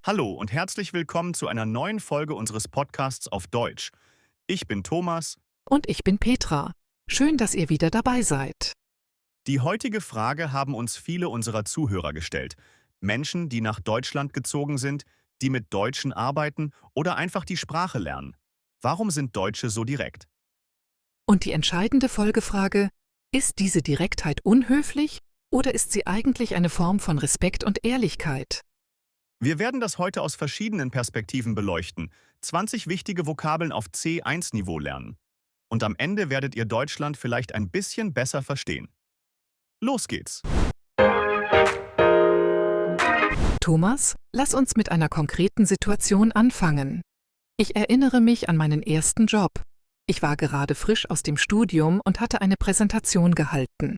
Hallo und herzlich willkommen zu einer neuen Folge unseres Podcasts auf Deutsch. Ich bin Thomas. Und ich bin Petra. Schön, dass ihr wieder dabei seid. Die heutige Frage haben uns viele unserer Zuhörer gestellt. Menschen, die nach Deutschland gezogen sind, die mit Deutschen arbeiten oder einfach die Sprache lernen. Warum sind Deutsche so direkt? Und die entscheidende Folgefrage: Ist diese Direktheit unhöflich oder ist sie eigentlich eine Form von Respekt und Ehrlichkeit? Wir werden das heute aus verschiedenen Perspektiven beleuchten, 20 wichtige Vokabeln auf C1-Niveau lernen. Und am Ende werdet ihr Deutschland vielleicht ein bisschen besser verstehen. Los geht's! Thomas, lass uns mit einer konkreten Situation anfangen. Ich erinnere mich an meinen ersten Job. Ich war gerade frisch aus dem Studium und hatte eine Präsentation gehalten.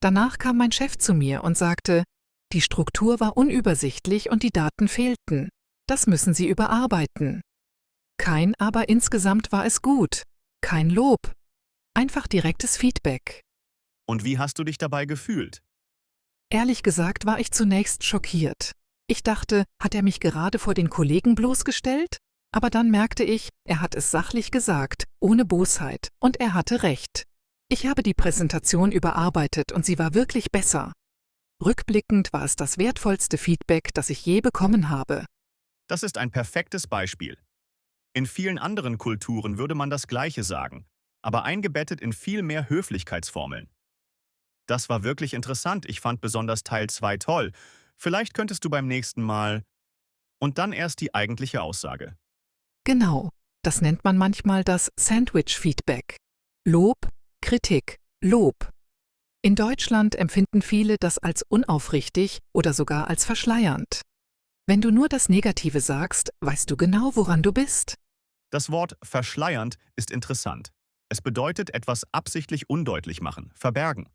Danach kam mein Chef zu mir und sagte: Die Struktur war unübersichtlich und die Daten fehlten. Das müssen Sie überarbeiten. Aber insgesamt war es gut. Kein Lob. Einfach direktes Feedback. Und wie hast du dich dabei gefühlt? Ehrlich gesagt war ich zunächst schockiert. Ich dachte, hat er mich gerade vor den Kollegen bloßgestellt? Aber dann merkte ich, er hat es sachlich gesagt, ohne Bosheit, und er hatte recht. Ich habe die Präsentation überarbeitet und sie war wirklich besser. Rückblickend war es das wertvollste Feedback, das ich je bekommen habe. Das ist ein perfektes Beispiel. In vielen anderen Kulturen würde man das Gleiche sagen, aber eingebettet in viel mehr Höflichkeitsformeln. Das war wirklich interessant. Ich fand besonders Teil 2 toll. Vielleicht könntest du beim nächsten Mal. Und dann erst die eigentliche Aussage. Genau, das nennt man manchmal das Sandwich-Feedback. Lob, Kritik, Lob. In Deutschland empfinden viele das als unaufrichtig oder sogar als verschleiernd. Wenn du nur das Negative sagst, weißt du genau, woran du bist. Das Wort verschleiernd ist interessant. Es bedeutet etwas absichtlich undeutlich machen, verbergen.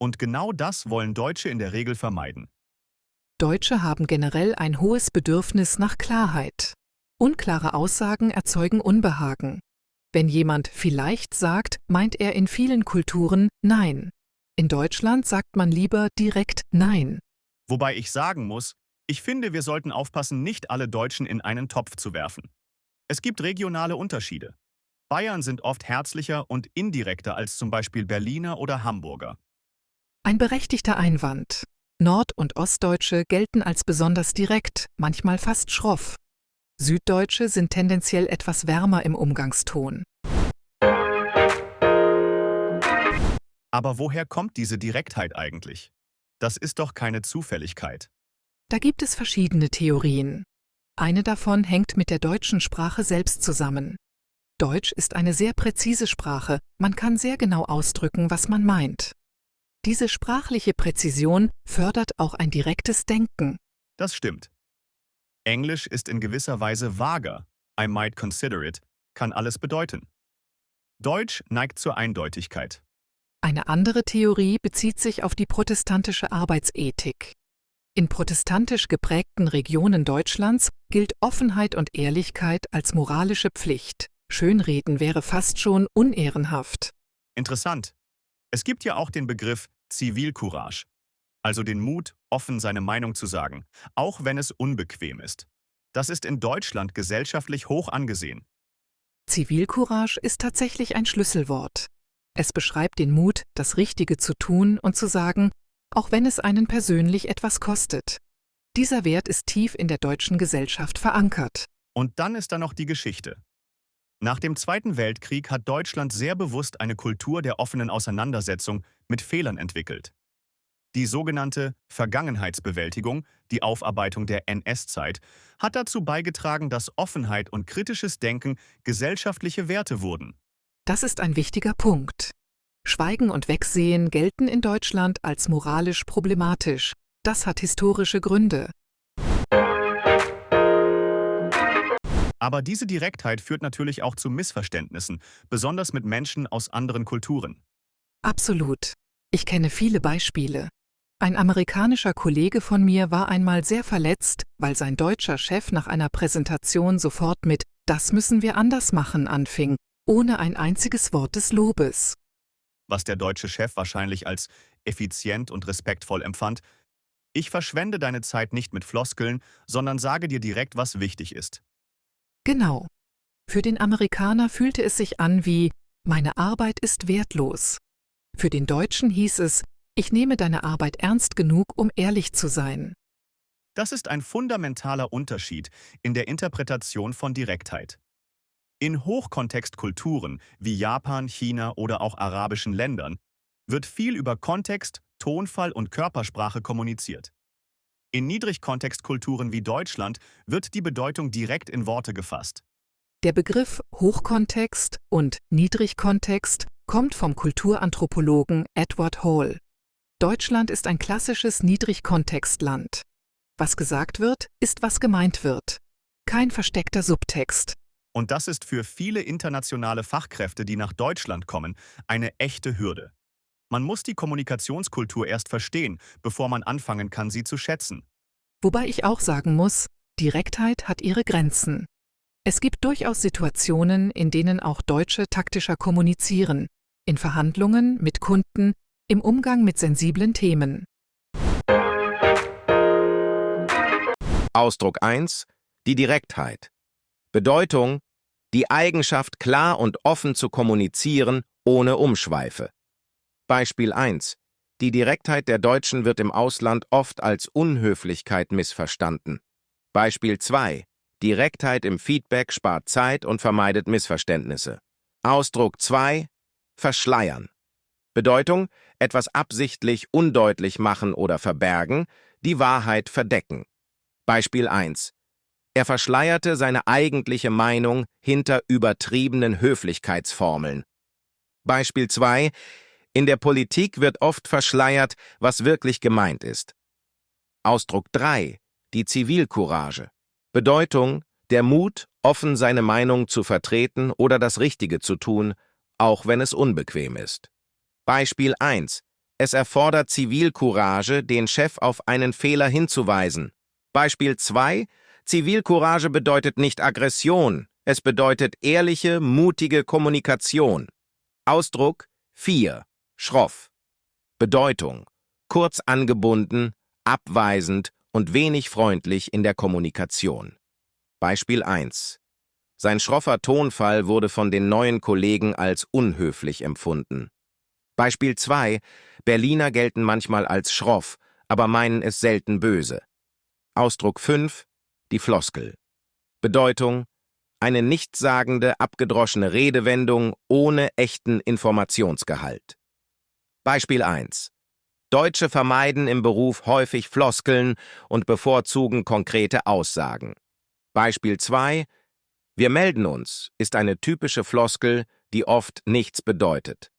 Und genau das wollen Deutsche in der Regel vermeiden. Deutsche haben generell ein hohes Bedürfnis nach Klarheit. Unklare Aussagen erzeugen Unbehagen. Wenn jemand vielleicht sagt, meint er in vielen Kulturen Nein. In Deutschland sagt man lieber direkt Nein. Wobei ich sagen muss, ich finde, wir sollten aufpassen, nicht alle Deutschen in einen Topf zu werfen. Es gibt regionale Unterschiede. Bayern sind oft herzlicher und indirekter als zum Beispiel Berliner oder Hamburger. Ein berechtigter Einwand. Nord- und Ostdeutsche gelten als besonders direkt, manchmal fast schroff. Süddeutsche sind tendenziell etwas wärmer im Umgangston. Aber woher kommt diese Direktheit eigentlich? Das ist doch keine Zufälligkeit. Da gibt es verschiedene Theorien. Eine davon hängt mit der deutschen Sprache selbst zusammen. Deutsch ist eine sehr präzise Sprache, man kann sehr genau ausdrücken, was man meint. Diese sprachliche Präzision fördert auch ein direktes Denken. Das stimmt. Englisch ist in gewisser Weise vager. I might consider it, kann alles bedeuten. Deutsch neigt zur Eindeutigkeit. Eine andere Theorie bezieht sich auf die protestantische Arbeitsethik. In protestantisch geprägten Regionen Deutschlands gilt Offenheit und Ehrlichkeit als moralische Pflicht. Schönreden wäre fast schon unehrenhaft. Interessant. Es gibt ja auch den Begriff Zivilcourage, also den Mut, offen seine Meinung zu sagen, auch wenn es unbequem ist. Das ist in Deutschland gesellschaftlich hoch angesehen. Zivilcourage ist tatsächlich ein Schlüsselwort. Es beschreibt den Mut, das Richtige zu tun und zu sagen, auch wenn es einen persönlich etwas kostet. Dieser Wert ist tief in der deutschen Gesellschaft verankert. Und dann ist da noch die Geschichte. Nach dem Zweiten Weltkrieg hat Deutschland sehr bewusst eine Kultur der offenen Auseinandersetzung mit Fehlern entwickelt. Die sogenannte Vergangenheitsbewältigung, die Aufarbeitung der NS-Zeit, hat dazu beigetragen, dass Offenheit und kritisches Denken gesellschaftliche Werte wurden. Das ist ein wichtiger Punkt. Schweigen und Wegsehen gelten in Deutschland als moralisch problematisch. Das hat historische Gründe. Aber diese Direktheit führt natürlich auch zu Missverständnissen, besonders mit Menschen aus anderen Kulturen. Absolut. Ich kenne viele Beispiele. Ein amerikanischer Kollege von mir war einmal sehr verletzt, weil sein deutscher Chef nach einer Präsentation sofort mit „Das müssen wir anders machen" anfing, ohne ein einziges Wort des Lobes. Was der deutsche Chef wahrscheinlich als effizient und respektvoll empfand, Ich verschwende deine Zeit nicht mit Floskeln, sondern sage dir direkt, was wichtig ist. Genau. Für den Amerikaner fühlte es sich an wie „Meine Arbeit ist wertlos". Für den Deutschen hieß es „Ich nehme deine Arbeit ernst genug, um ehrlich zu sein". Das ist ein fundamentaler Unterschied in der Interpretation von Direktheit. In Hochkontextkulturen wie Japan, China oder auch arabischen Ländern wird viel über Kontext, Tonfall und Körpersprache kommuniziert. In Niedrigkontextkulturen wie Deutschland wird die Bedeutung direkt in Worte gefasst. Der Begriff Hochkontext und Niedrigkontext kommt vom Kulturanthropologen Edward Hall. Deutschland ist ein klassisches Niedrigkontextland. Was gesagt wird, ist, was gemeint wird. Kein versteckter Subtext. Und das ist für viele internationale Fachkräfte, die nach Deutschland kommen, eine echte Hürde. Man muss die Kommunikationskultur erst verstehen, bevor man anfangen kann, sie zu schätzen. Wobei ich auch sagen muss, Direktheit hat ihre Grenzen. Es gibt durchaus Situationen, in denen auch Deutsche taktischer kommunizieren. In Verhandlungen, mit Kunden, im Umgang mit sensiblen Themen. Ausdruck 1: Die Direktheit. Bedeutung: die Eigenschaft, klar und offen zu kommunizieren, ohne Umschweife. Beispiel 1: Die Direktheit der Deutschen wird im Ausland oft als Unhöflichkeit missverstanden. Beispiel 2: Direktheit im Feedback spart Zeit und vermeidet Missverständnisse. Ausdruck 2: Verschleiern. Bedeutung: etwas absichtlich undeutlich machen oder verbergen, die Wahrheit verdecken. Beispiel 1: Er verschleierte seine eigentliche Meinung hinter übertriebenen Höflichkeitsformeln. Beispiel 2: In der Politik wird oft verschleiert, was wirklich gemeint ist. Ausdruck 3: Die Zivilcourage. Bedeutung: der Mut, offen seine Meinung zu vertreten oder das Richtige zu tun, auch wenn es unbequem ist. Beispiel 1: Es erfordert Zivilcourage, den Chef auf einen Fehler hinzuweisen. Beispiel 2: Zivilcourage bedeutet nicht Aggression, es bedeutet ehrliche, mutige Kommunikation. Ausdruck 4: Schroff. Bedeutung: kurz angebunden, abweisend und wenig freundlich in der Kommunikation. Beispiel 1: Sein schroffer Tonfall wurde von den neuen Kollegen als unhöflich empfunden. Beispiel 2: Berliner gelten manchmal als schroff, aber meinen es selten böse. Ausdruck 5: Die Floskel. Bedeutung: eine nichtssagende, abgedroschene Redewendung ohne echten Informationsgehalt. Beispiel 1: Deutsche vermeiden im Beruf häufig Floskeln und bevorzugen konkrete Aussagen. Beispiel 2: Wir melden uns ist eine typische Floskel, die oft nichts bedeutet.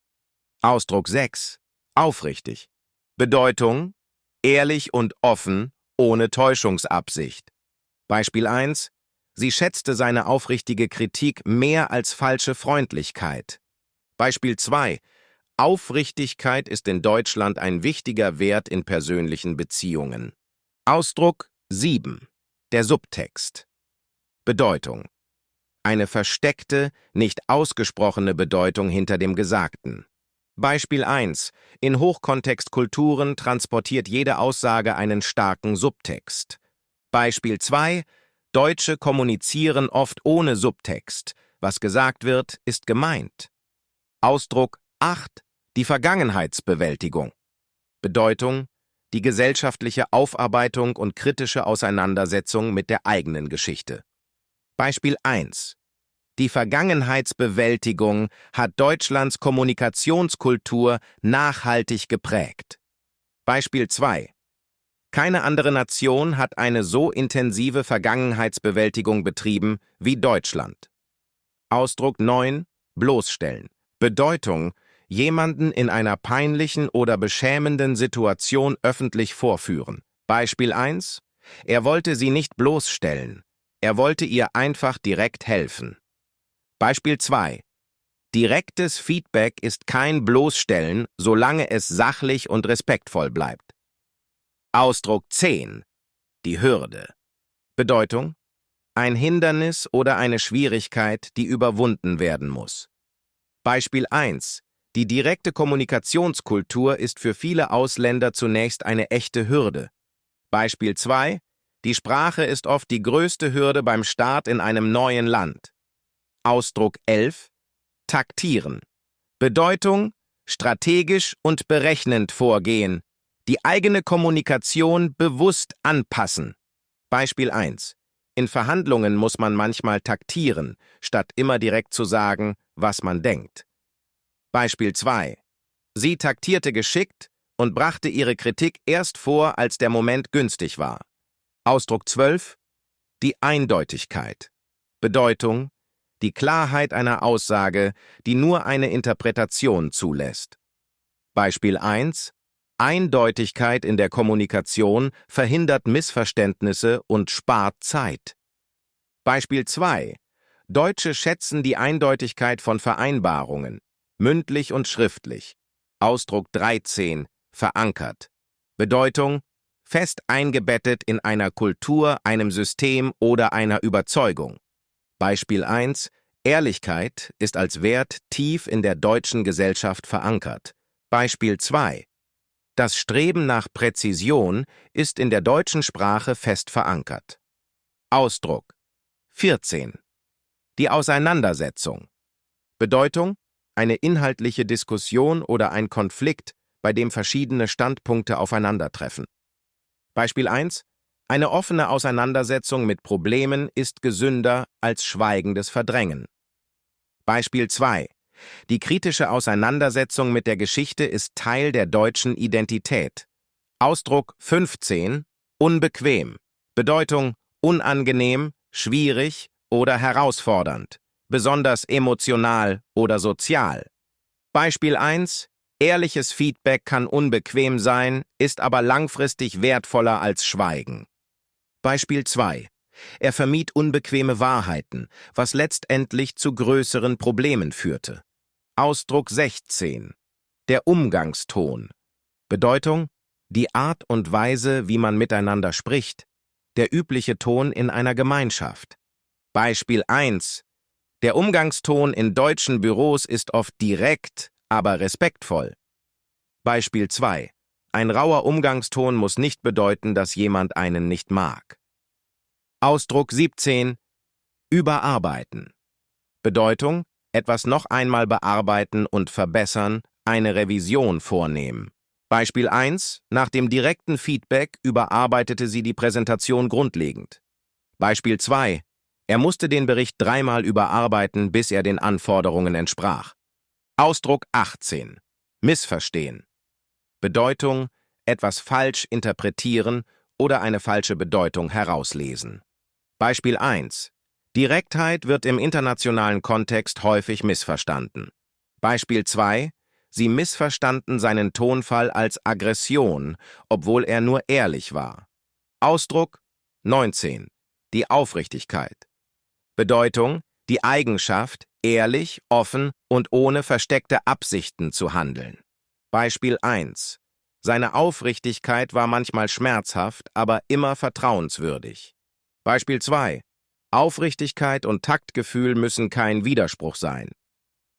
Ausdruck 6: Aufrichtig. Bedeutung: ehrlich und offen, ohne Täuschungsabsicht. Beispiel 1: Sie schätzte seine aufrichtige Kritik mehr als falsche Freundlichkeit. Beispiel 2: Aufrichtigkeit ist in Deutschland ein wichtiger Wert in persönlichen Beziehungen. Ausdruck 7: Der Subtext. Bedeutung: eine versteckte, nicht ausgesprochene Bedeutung hinter dem Gesagten. Beispiel 1: In Hochkontextkulturen transportiert jede Aussage einen starken Subtext. Beispiel 2: Deutsche kommunizieren oft ohne Subtext. Was gesagt wird, ist gemeint. Ausdruck 8: Die Vergangenheitsbewältigung. Bedeutung: die gesellschaftliche Aufarbeitung und kritische Auseinandersetzung mit der eigenen Geschichte. Beispiel 1: Die Vergangenheitsbewältigung hat Deutschlands Kommunikationskultur nachhaltig geprägt. Beispiel 2: Keine andere Nation hat eine so intensive Vergangenheitsbewältigung betrieben wie Deutschland. Ausdruck 9: Bloßstellen. Bedeutung: jemanden in einer peinlichen oder beschämenden Situation öffentlich vorführen. Beispiel 1: Er wollte sie nicht bloßstellen. Er wollte ihr einfach direkt helfen. Beispiel 2: Direktes Feedback ist kein Bloßstellen, solange es sachlich und respektvoll bleibt. Ausdruck 10: Die Hürde. Bedeutung: ein Hindernis oder eine Schwierigkeit, die überwunden werden muss. Beispiel 1: Die direkte Kommunikationskultur ist für viele Ausländer zunächst eine echte Hürde. Beispiel 2. Die Sprache ist oft die größte Hürde beim Start in einem neuen Land. Ausdruck 11. Taktieren. Bedeutung: strategisch und berechnend vorgehen. Die eigene Kommunikation bewusst anpassen. Beispiel 1. In Verhandlungen muss man manchmal taktieren, statt immer direkt zu sagen, was man denkt. Beispiel 2. Sie taktierte geschickt und brachte ihre Kritik erst vor, als der Moment günstig war. Ausdruck 12. Die Eindeutigkeit. Bedeutung: die Klarheit einer Aussage, die nur eine Interpretation zulässt. Beispiel 1. Eindeutigkeit in der Kommunikation verhindert Missverständnisse und spart Zeit. Beispiel 2. Deutsche schätzen die Eindeutigkeit von Vereinbarungen, mündlich und schriftlich. Ausdruck 13. Verankert. Bedeutung: fest eingebettet in einer Kultur, einem System oder einer Überzeugung. Beispiel 1. Ehrlichkeit ist als Wert tief in der deutschen Gesellschaft verankert. Beispiel 2. Das Streben nach Präzision ist in der deutschen Sprache fest verankert. Ausdruck 14. Die Auseinandersetzung. Bedeutung: eine inhaltliche Diskussion oder ein Konflikt, bei dem verschiedene Standpunkte aufeinandertreffen. Beispiel 1. Eine offene Auseinandersetzung mit Problemen ist gesünder als schweigendes Verdrängen. Beispiel 2. Die kritische Auseinandersetzung mit der Geschichte ist Teil der deutschen Identität. Ausdruck 15. Unbequem. Bedeutung: unangenehm, schwierig oder herausfordernd, besonders emotional oder sozial. Beispiel 1. Ehrliches Feedback kann unbequem sein, ist aber langfristig wertvoller als Schweigen. Beispiel 2. Er vermied unbequeme Wahrheiten, was letztendlich zu größeren Problemen führte. Ausdruck 16. Der Umgangston. Bedeutung: die Art und Weise, wie man miteinander spricht, der übliche Ton in einer Gemeinschaft. Beispiel 1. Der Umgangston in deutschen Büros ist oft direkt, aber respektvoll. Beispiel 2. Ein rauer Umgangston muss nicht bedeuten, dass jemand einen nicht mag. Ausdruck 17. Überarbeiten. Bedeutung: etwas noch einmal bearbeiten und verbessern, eine Revision vornehmen. Beispiel 1. Nach dem direkten Feedback überarbeitete sie die Präsentation grundlegend. Beispiel 2. Er musste den Bericht 3-mal überarbeiten, bis er den Anforderungen entsprach. Ausdruck 18. Missverstehen. Bedeutung: etwas falsch interpretieren oder eine falsche Bedeutung herauslesen. Beispiel 1. Direktheit wird im internationalen Kontext häufig missverstanden. Beispiel 2. Sie missverstanden seinen Tonfall als Aggression, obwohl er nur ehrlich war. Ausdruck 19. Die Aufrichtigkeit. Bedeutung: die Eigenschaft, ehrlich, offen und ohne versteckte Absichten zu handeln. Beispiel 1. Seine Aufrichtigkeit war manchmal schmerzhaft, aber immer vertrauenswürdig. Beispiel 2. Aufrichtigkeit und Taktgefühl müssen kein Widerspruch sein.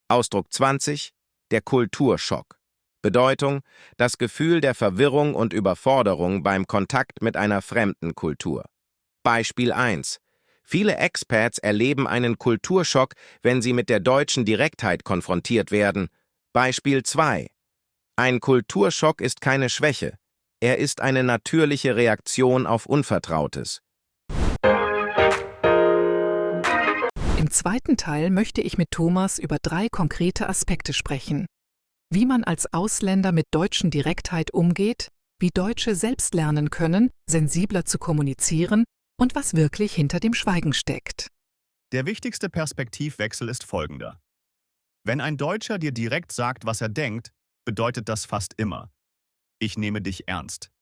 Ausdruck 20. Der Kulturschock. Bedeutung: das Gefühl der Verwirrung und Überforderung beim Kontakt mit einer fremden Kultur. Beispiel 1. Viele Expats erleben einen Kulturschock, wenn sie mit der deutschen Direktheit konfrontiert werden. Beispiel 2. Ein Kulturschock ist keine Schwäche. Er ist eine natürliche Reaktion auf Unvertrautes. Im zweiten Teil möchte ich mit Thomas über 3 konkrete Aspekte sprechen. Wie man als Ausländer mit deutschen Direktheit umgeht, wie Deutsche selbst lernen können, sensibler zu kommunizieren und was wirklich hinter dem Schweigen steckt. Der wichtigste Perspektivwechsel ist folgender. Wenn ein Deutscher dir direkt sagt, was er denkt, bedeutet das fast immer: ich nehme dich ernst.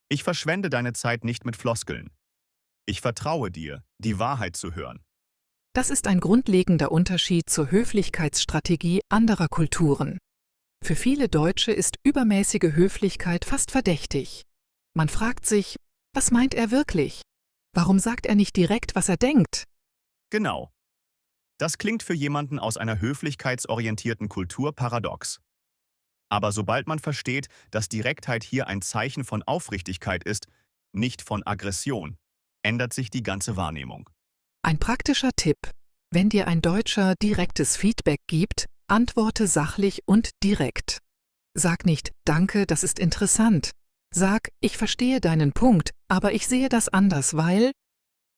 Ich verschwende deine Zeit nicht mit Floskeln. Ich vertraue dir, die Wahrheit zu hören. Das ist ein grundlegender Unterschied zur Höflichkeitsstrategie anderer Kulturen. Für viele Deutsche ist übermäßige Höflichkeit fast verdächtig. Man fragt sich, was meint er wirklich? Warum sagt er nicht direkt, was er denkt? Genau. Das klingt für jemanden aus einer höflichkeitsorientierten Kultur paradox. Aber sobald man versteht, dass Direktheit hier ein Zeichen von Aufrichtigkeit ist, nicht von Aggression, ändert sich die ganze Wahrnehmung. Ein praktischer Tipp: Wenn dir ein Deutscher direktes Feedback gibt, antworte sachlich und direkt. Sag nicht „Danke, das ist interessant". Sag „Ich verstehe deinen Punkt, aber ich sehe das anders, weil…".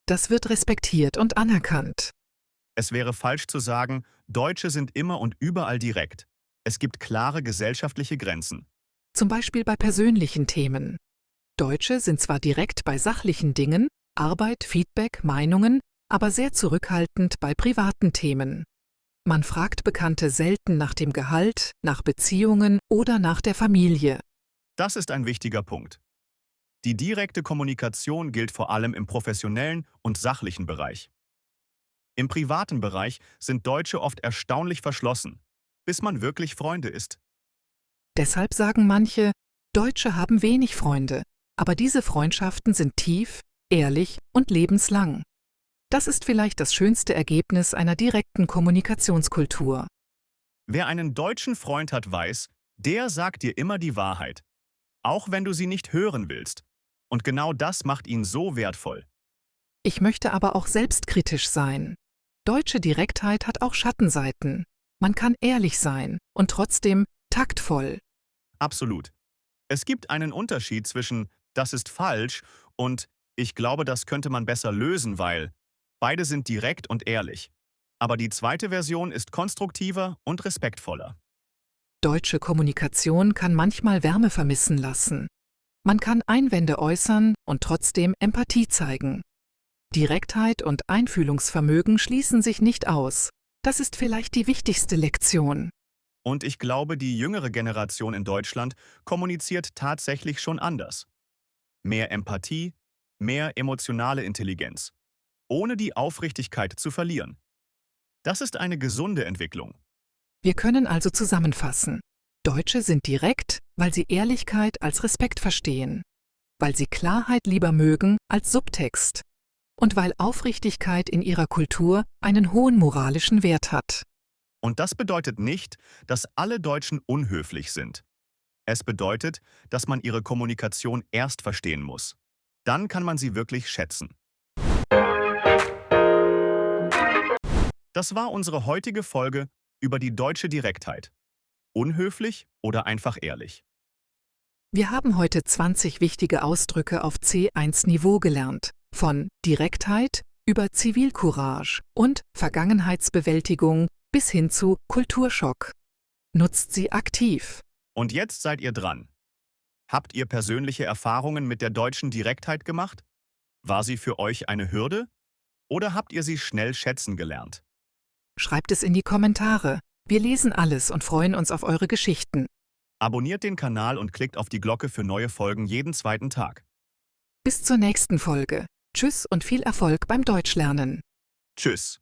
Das wird respektiert und anerkannt. Es wäre falsch zu sagen, Deutsche sind immer und überall direkt. Es gibt klare gesellschaftliche Grenzen. Zum Beispiel bei persönlichen Themen. Deutsche sind zwar direkt bei sachlichen Dingen, Arbeit, Feedback, Meinungen, aber sehr zurückhaltend bei privaten Themen. Man fragt Bekannte selten nach dem Gehalt, nach Beziehungen oder nach der Familie. Das ist ein wichtiger Punkt. Die direkte Kommunikation gilt vor allem im professionellen und sachlichen Bereich. Im privaten Bereich sind Deutsche oft erstaunlich verschlossen, bis man wirklich Freunde ist. Deshalb sagen manche, Deutsche haben wenig Freunde, aber diese Freundschaften sind tief, ehrlich und lebenslang. Das ist vielleicht das schönste Ergebnis einer direkten Kommunikationskultur. Wer einen deutschen Freund hat, weiß, der sagt dir immer die Wahrheit, auch wenn du sie nicht hören willst. Und genau das macht ihn so wertvoll. Ich möchte aber auch selbstkritisch sein. Deutsche Direktheit hat auch Schattenseiten. Man kann ehrlich sein und trotzdem taktvoll. Absolut. Es gibt einen Unterschied zwischen „das ist falsch" und „ich glaube, das könnte man besser lösen, weil…". Beide sind direkt und ehrlich. Aber die zweite Version ist konstruktiver und respektvoller. Deutsche Kommunikation kann manchmal Wärme vermissen lassen. Man kann Einwände äußern und trotzdem Empathie zeigen. Direktheit und Einfühlungsvermögen schließen sich nicht aus. Das ist vielleicht die wichtigste Lektion. Und ich glaube, die jüngere Generation in Deutschland kommuniziert tatsächlich schon anders. Mehr Empathie, mehr emotionale Intelligenz, ohne die Aufrichtigkeit zu verlieren. Das ist eine gesunde Entwicklung. Wir können also zusammenfassen. Deutsche sind direkt, weil sie Ehrlichkeit als Respekt verstehen, weil sie Klarheit lieber mögen als Subtext und weil Aufrichtigkeit in ihrer Kultur einen hohen moralischen Wert hat. Und das bedeutet nicht, dass alle Deutschen unhöflich sind. Es bedeutet, dass man ihre Kommunikation erst verstehen muss. Dann kann man sie wirklich schätzen. Das war unsere heutige Folge über die deutsche Direktheit. Unhöflich oder einfach ehrlich? Wir haben heute 20 wichtige Ausdrücke auf C1-Niveau gelernt, von Direktheit über Zivilcourage und Vergangenheitsbewältigung bis hin zu Kulturschock. Nutzt sie aktiv. Und jetzt seid ihr dran. Habt ihr persönliche Erfahrungen mit der deutschen Direktheit gemacht? War sie für euch eine Hürde? Oder habt ihr sie schnell schätzen gelernt? Schreibt es in die Kommentare. Wir lesen alles und freuen uns auf eure Geschichten. Abonniert den Kanal und klickt auf die Glocke für neue Folgen jeden zweiten Tag. Bis zur nächsten Folge. Tschüss und viel Erfolg beim Deutschlernen. Tschüss.